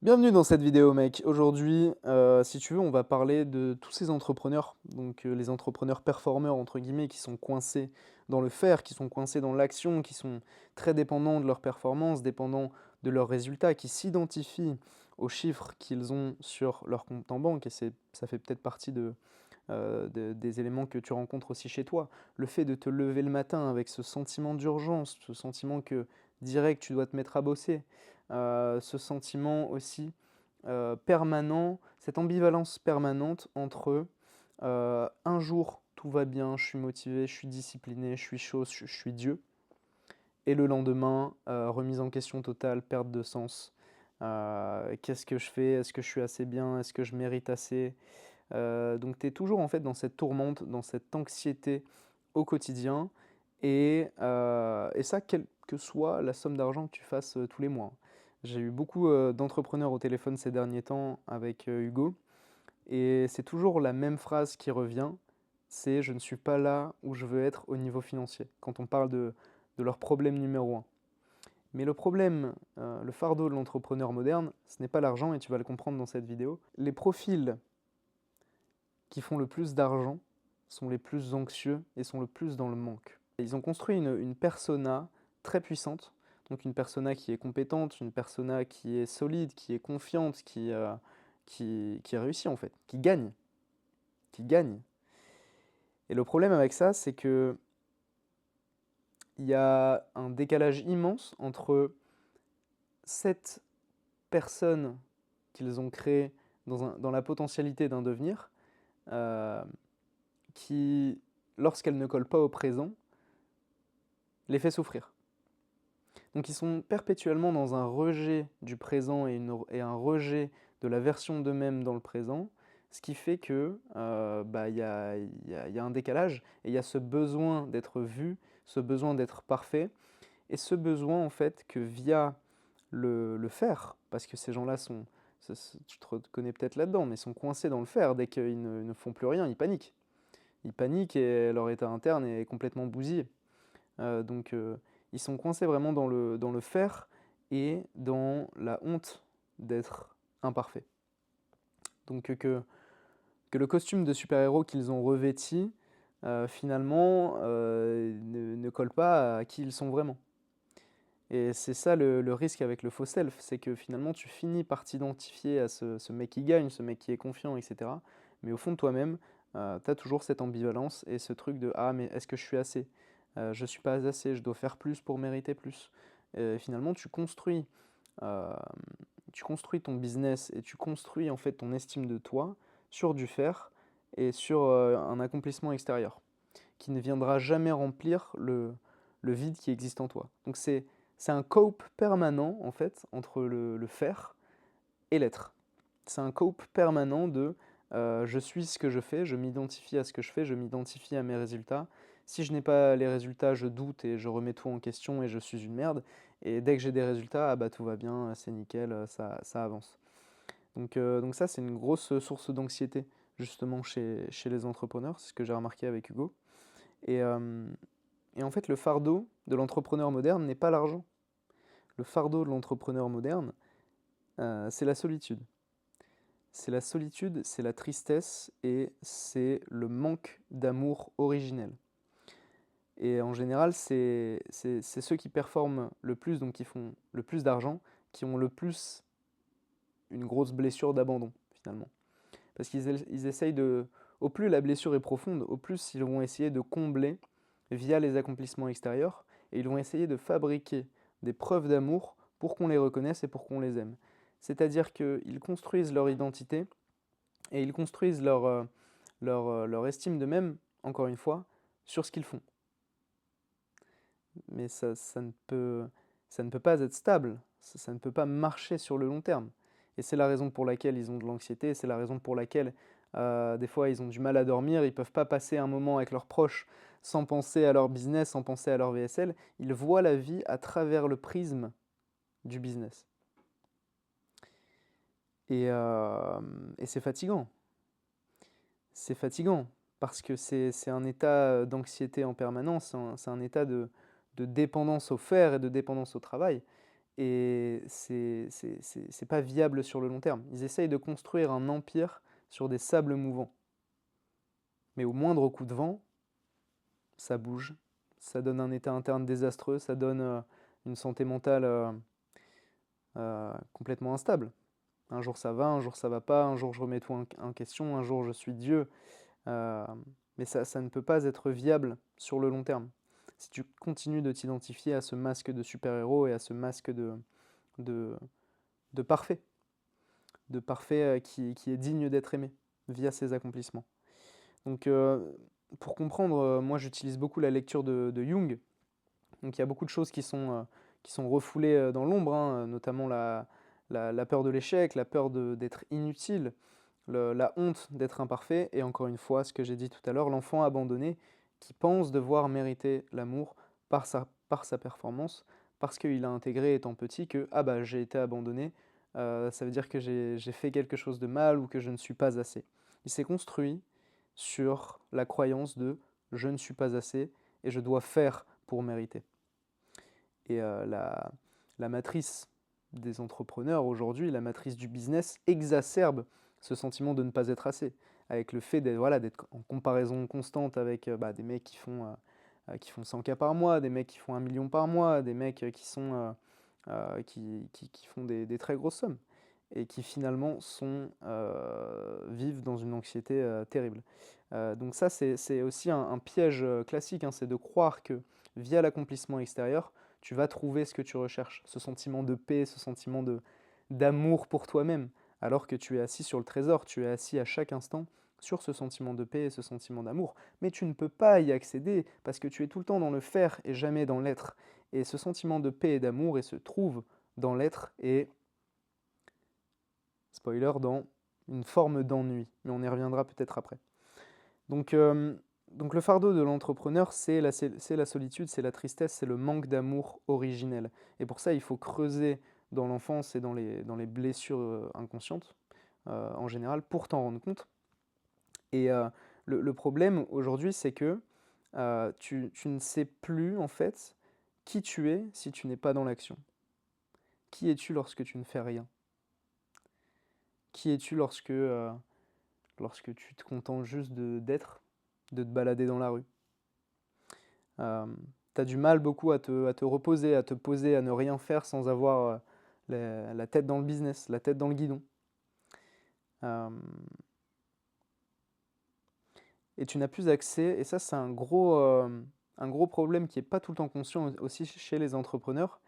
Bienvenue dans cette vidéo mec. Aujourd'hui, si tu veux, on va parler de tous ces entrepreneurs, donc les entrepreneurs «performeurs» entre guillemets qui sont coincés dans le faire, qui sont coincés dans l'action, qui sont très dépendants de leurs performances, dépendants de leurs résultats, qui s'identifient aux chiffres qu'ils ont sur leur compte en banque et ça fait peut-être partie des éléments que tu rencontres aussi chez toi. Le fait de te lever le matin avec ce sentiment d'urgence, ce sentiment que direct tu dois te mettre à bosser, ce sentiment aussi permanent, cette ambivalence permanente entre un jour tout va bien, je suis motivé, je suis discipliné, je suis chaud, je suis Dieu, et le lendemain, remise en question totale, perte de sens. Qu'est-ce que je fais? Est-ce que je suis assez bien? Est-ce que je mérite assez? Donc tu es toujours en fait dans cette tourmente, dans cette anxiété au quotidien et ça, quelle que soit la somme d'argent que tu fasses, tous les mois. J'ai eu beaucoup, d'entrepreneurs au téléphone ces derniers temps avec, Hugo et c'est toujours la même phrase qui revient, c'est: «Je ne suis pas là où je veux être au niveau financier», quand on parle de leur problème numéro un. Mais le problème, le fardeau de l'entrepreneur moderne, ce n'est pas l'argent et tu vas le comprendre dans cette vidéo. Les profils qui font le plus d'argent sont les plus anxieux et sont le plus dans le manque. Ils ont construit une persona très puissante, donc une persona qui est compétente, une persona qui est solide, qui est confiante, qui réussit en fait, qui gagne, qui gagne. Et le problème avec ça, c'est que il y a un décalage immense entre cette personne qu'ils ont créée dans la potentialité d'un devenir, euh, qui, lorsqu'elle ne colle pas au présent, les fait souffrir. Donc ils sont perpétuellement dans un rejet du présent et un rejet de la version d'eux-mêmes dans le présent, ce qui fait que bah, y a un décalage et il y a ce besoin d'être vu, ce besoin d'être parfait, et ce besoin en fait que via le faire, parce que ces gens-là sont, tu te reconnais peut-être là-dedans, mais sont coincés dans le faire, dès qu'ils ne font plus rien, ils paniquent. Ils paniquent et leur état interne est complètement bousillé. Donc ils sont coincés vraiment dans le faire et dans la honte d'être imparfait. Donc que le costume de super-héros qu'ils ont revêti, finalement, ne colle pas à qui ils sont vraiment. Et c'est ça le risque avec le faux self, c'est que finalement tu finis par t'identifier à ce mec qui gagne, ce mec qui est confiant, etc. Mais au fond de toi-même, tu as toujours cette ambivalence et ce truc de «Ah mais est-ce que je suis assez? Je suis pas assez, je dois faire plus pour mériter plus». Et finalement euh, tu construis ton business et tu construis en fait ton estime de toi sur du faire et sur un accomplissement extérieur qui ne viendra jamais remplir le vide qui existe en toi. Donc c'est un cope permanent en fait entre le faire et l'être. C'est un cope permanent de je suis ce que je fais, je m'identifie à ce que je fais, je m'identifie à mes résultats. Si je n'ai pas les résultats, je doute et je remets tout en question et je suis une merde. Et dès que j'ai des résultats, ah bah tout va bien, c'est nickel, ça avance. Donc ça, c'est une grosse source d'anxiété justement chez les entrepreneurs, c'est ce que j'ai remarqué avec Hugo. Et, euh, et en fait, le fardeau de l'entrepreneur moderne n'est pas l'argent. Le fardeau de l'entrepreneur moderne, c'est la solitude. C'est la solitude, c'est la tristesse et c'est le manque d'amour originel. Et en général, c'est ceux qui performent le plus, donc qui font le plus d'argent, qui ont le plus une grosse blessure d'abandon, finalement. Parce ils essayent de... Au plus la blessure est profonde, au plus ils vont essayer de combler via les accomplissements extérieurs, et ils vont essayer de fabriquer des preuves d'amour pour qu'on les reconnaisse et pour qu'on les aime. C'est-à-dire qu'ils construisent leur identité et ils construisent leur estime d'eux-mêmes, encore une fois, sur ce qu'ils font. Mais ça ne peut pas être stable, ça ne peut pas marcher sur le long terme. Et c'est la raison pour laquelle ils ont de l'anxiété, c'est la raison pour laquelle des fois ils ont du mal à dormir, ils ne peuvent pas passer un moment avec leurs proches sans penser à leur business, sans penser à leur VSL. Ils voient la vie à travers le prisme du business. Et c'est fatigant. C'est fatigant parce que c'est un état d'anxiété en permanence, c'est un état de dépendance au faire et de dépendance au travail. et c'est pas viable sur le long terme. Ils essayent de construire un empire sur des sables mouvants, mais au moindre coup de vent, ça bouge, ça donne un état interne désastreux, ça donne, une santé mentale, complètement instable. Un jour ça va, un jour ça va pas, un jour je remets tout en question, un jour je suis Dieu. Euh, mais ça ne peut pas être viable sur le long terme. Si tu continues de t'identifier à ce masque de super-héros et à ce masque de, de parfait, qui est digne d'être aimé via ses accomplissements. Donc, pour comprendre, moi j'utilise beaucoup la lecture de Jung. Donc il y a beaucoup de choses qui sont refoulées dans l'ombre, hein, notamment la peur de l'échec, la peur d'être inutile, la honte d'être imparfait, et encore une fois, ce que j'ai dit tout à l'heure, l'enfant abandonné qui pense devoir mériter l'amour par sa performance, parce qu'il a intégré étant petit que ah bah j'ai été abandonné, ça veut dire que j'ai fait quelque chose de mal ou que je ne suis pas assez. Il s'est construit sur la croyance de je ne suis pas assez et je dois faire pour mériter. Et la matrice des entrepreneurs aujourd'hui, la matrice du business, exacerbe ce sentiment de ne pas être assez, avec le fait d'être voilà, d'être en comparaison constante avec des mecs qui font 100K par mois, des mecs qui font 1 million par mois, des mecs qui font des très grosses sommes et qui finalement vivent dans une anxiété terrible. Donc ça, c'est aussi un piège classique, hein, c'est de croire que via l'accomplissement extérieur, tu vas trouver ce que tu recherches, ce sentiment de paix, ce sentiment d'amour pour toi-même, alors que tu es assis sur le trésor, tu es assis à chaque instant sur ce sentiment de paix et ce sentiment d'amour. Mais tu ne peux pas y accéder parce que tu es tout le temps dans le faire et jamais dans l'être. Et ce sentiment de paix et d'amour, il se trouve dans l'être et, spoiler, dans une forme d'ennui. Mais on y reviendra peut-être après. Donc, euh, donc le fardeau de l'entrepreneur, c'est la solitude, c'est la tristesse, c'est le manque d'amour originel. Et pour ça, il faut creuser dans l'enfance et dans les blessures inconscientes, en général, pour t'en rendre compte. Et le problème aujourd'hui, c'est que tu ne sais plus, en fait, qui tu es si tu n'es pas dans l'action. Qui es-tu lorsque tu ne fais rien? Qui es-tu lorsque tu te contentes juste d'être, de te balader dans la rue? Tu as du mal beaucoup à te reposer, à te poser, à ne rien faire sans avoir la tête dans le business, la tête dans le guidon. Euh, et tu n'as plus accès, et ça c'est un gros problème qui n'est pas tout le temps conscient aussi chez les entrepreneurs,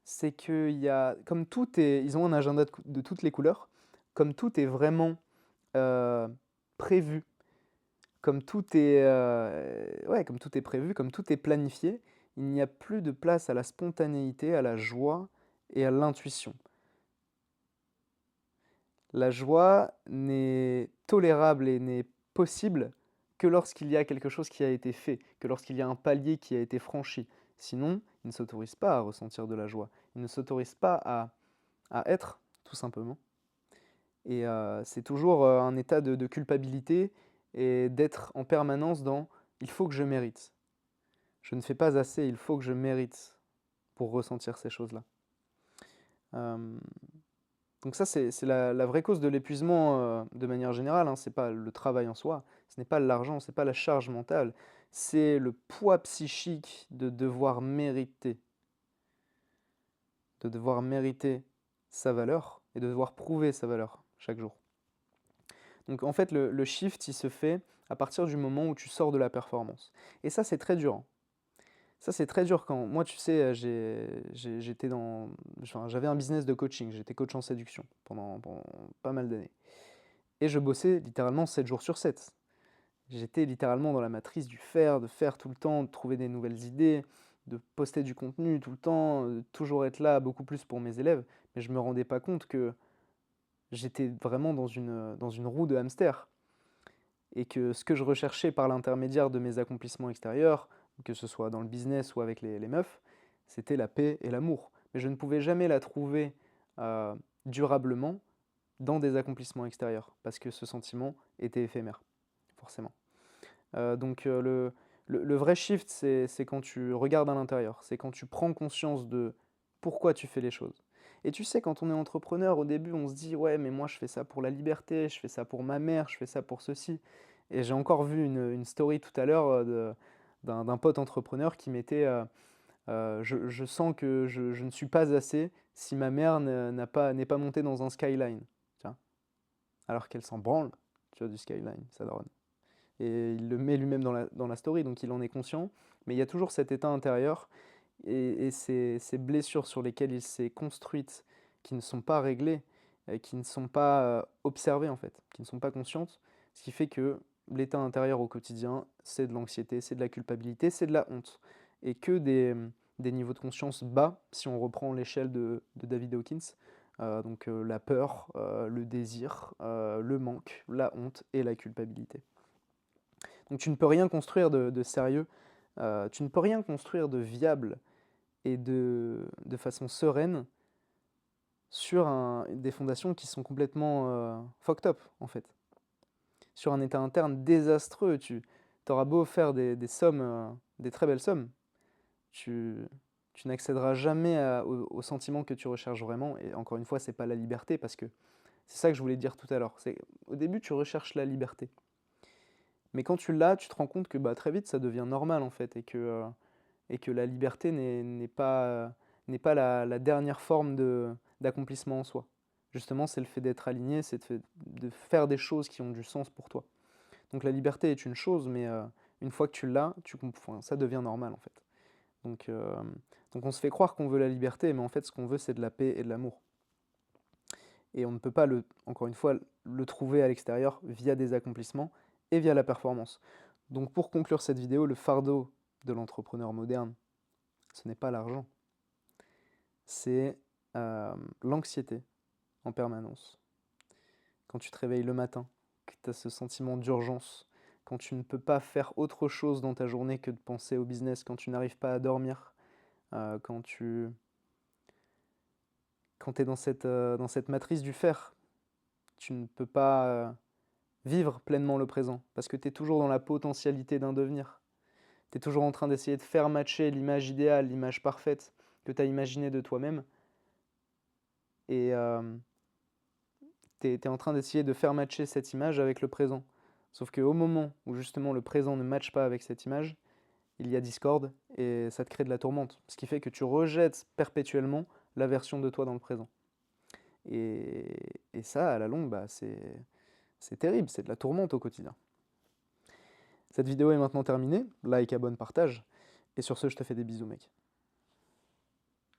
c'est qu'il y a, comme tout est, ils ont un agenda de toutes les couleurs, comme tout est vraiment euh, prévu, comme tout est prévu, comme tout est planifié, il n'y a plus de place à la spontanéité, à la joie et à l'intuition. La joie n'est tolérable et n'est possible que lorsqu'il y a quelque chose qui a été fait, que lorsqu'il y a un palier qui a été franchi. Sinon, il ne s'autorise pas à ressentir de la joie. Il ne s'autorise pas à être, tout simplement. Et c'est toujours un état de culpabilité et d'être en permanence dans il faut que je mérite. Je ne fais pas assez, il faut que je mérite pour ressentir ces choses-là. Euh, donc ça, c'est la vraie cause de l'épuisement de manière générale, hein. C'est pas le travail en soi, ce n'est pas l'argent, c'est pas la charge mentale, c'est le poids psychique de devoir mériter sa valeur et de devoir prouver sa valeur chaque jour. Donc en fait, le shift, il se fait à partir du moment où tu sors de la performance. Et ça, c'est très dur, hein. Ça, c'est très dur quand moi, tu sais, j'étais enfin, j'avais un business de coaching, j'étais coach en séduction pendant pas mal d'années. Et je bossais littéralement 7 jours sur 7. J'étais littéralement dans la matrice du faire, de faire tout le temps, de trouver des nouvelles idées, de poster du contenu tout le temps, de toujours être là beaucoup plus pour mes élèves. Mais je ne me rendais pas compte que j'étais vraiment dans une roue de hamster. Et que ce que je recherchais par l'intermédiaire de mes accomplissements extérieurs, que ce soit dans le business ou avec les meufs, c'était la paix et l'amour. Mais je ne pouvais jamais la trouver durablement dans des accomplissements extérieurs, parce que ce sentiment était éphémère, forcément. Le vrai shift, c'est quand tu regardes à l'intérieur, c'est quand tu prends conscience de pourquoi tu fais les choses. Et tu sais, quand on est entrepreneur, au début, on se dit: «Ouais, mais moi, je fais ça pour la liberté, je fais ça pour ma mère, je fais ça pour ceci». Et j'ai encore vu une story tout à l'heure, d'un pote entrepreneur qui mettait, «Je sens que je ne suis pas assez si ma mère n'est pas montée dans un skyline», tu vois? Alors qu'elle s'en branle, tu vois, du skyline, sa daronne. Et il le met lui-même dans la story, donc il en est conscient. Mais il y a toujours cet état intérieur et ces blessures sur lesquelles il s'est construite, qui ne sont pas réglées, qui ne sont pas, observées en fait, qui ne sont pas conscientes. Ce qui fait que l'état intérieur au quotidien, c'est de l'anxiété, c'est de la culpabilité, c'est de la honte. Et que des niveaux de conscience bas, si on reprend l'échelle de David Hawkins, donc la peur, le désir, le manque, la honte et la culpabilité. Donc tu ne peux rien construire de sérieux, tu ne peux rien construire de viable et de façon sereine sur des fondations qui sont complètement fucked up, en fait. Sur un état interne désastreux, tu auras beau faire des sommes, des très belles sommes, tu, tu n'accéderas jamais au sentiment que tu recherches vraiment. Et encore une fois, c'est pas la liberté, parce que c'est ça que je voulais dire tout à l'heure. Au début, tu recherches la liberté. Mais quand tu l'as, tu te rends compte que bah, très vite, ça devient normal, en fait, et que la liberté n'est pas la dernière forme d'accomplissement en soi. Justement, c'est le fait d'être aligné, c'est de faire des choses qui ont du sens pour toi. Donc la liberté est une chose, mais une fois que tu l'as, enfin, ça devient normal en fait. Donc, euh, donc on se fait croire qu'on veut la liberté, mais en fait ce qu'on veut c'est de la paix et de l'amour. Et on ne peut pas, encore une fois, le trouver à l'extérieur via des accomplissements et via la performance. Donc pour conclure cette vidéo, le fardeau de l'entrepreneur moderne, ce n'est pas l'argent, c'est l'anxiété en permanence. Quand tu te réveilles le matin, que tu as ce sentiment d'urgence, quand tu ne peux pas faire autre chose dans ta journée que de penser au business, quand tu n'arrives pas à dormir, quand tu es dans cette matrice du faire, tu ne peux pas vivre pleinement le présent, parce que tu es toujours dans la potentialité d'un devenir. Tu es toujours en train d'essayer de faire matcher l'image idéale, l'image parfaite que tu as imaginée de toi-même, et tu es en train d'essayer de faire matcher cette image avec le présent. Sauf qu'au moment où justement le présent ne matche pas avec cette image, il y a discorde et ça te crée de la tourmente. Ce qui fait que tu rejettes perpétuellement la version de toi dans le présent. Et ça, à la longue, bah, c'est terrible, c'est de la tourmente au quotidien. Cette vidéo est maintenant terminée, like, abonne, partage. Et sur ce, je te fais des bisous mec.